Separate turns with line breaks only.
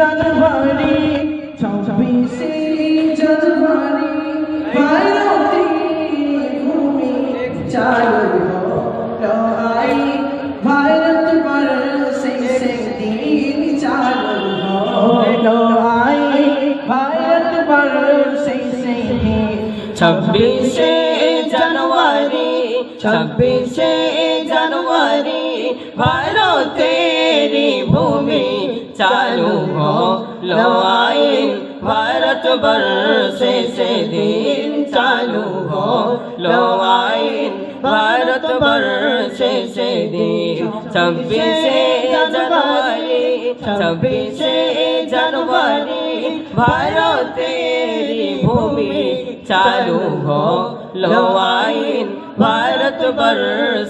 জানুয়ারি 26শে জানুয়ারি ভারতের ভূমি চালু হলো আইন ভারত বর্ষে সেদিন চালু হলো আইন ভারত বর্ষে সেদিন
26শে জানুয়ারি 26শে জানুয়ারি ভারতের ভূমি চালু হলো আইন ভারত বর্ষে সেদিন চালু হলো আইন ভারত বর্ষে সেদিন 26শে জানুয়ারি 26শে জানুয়ারি ভারতের ভূমি চালু হলো আইন ভারত বর্ষে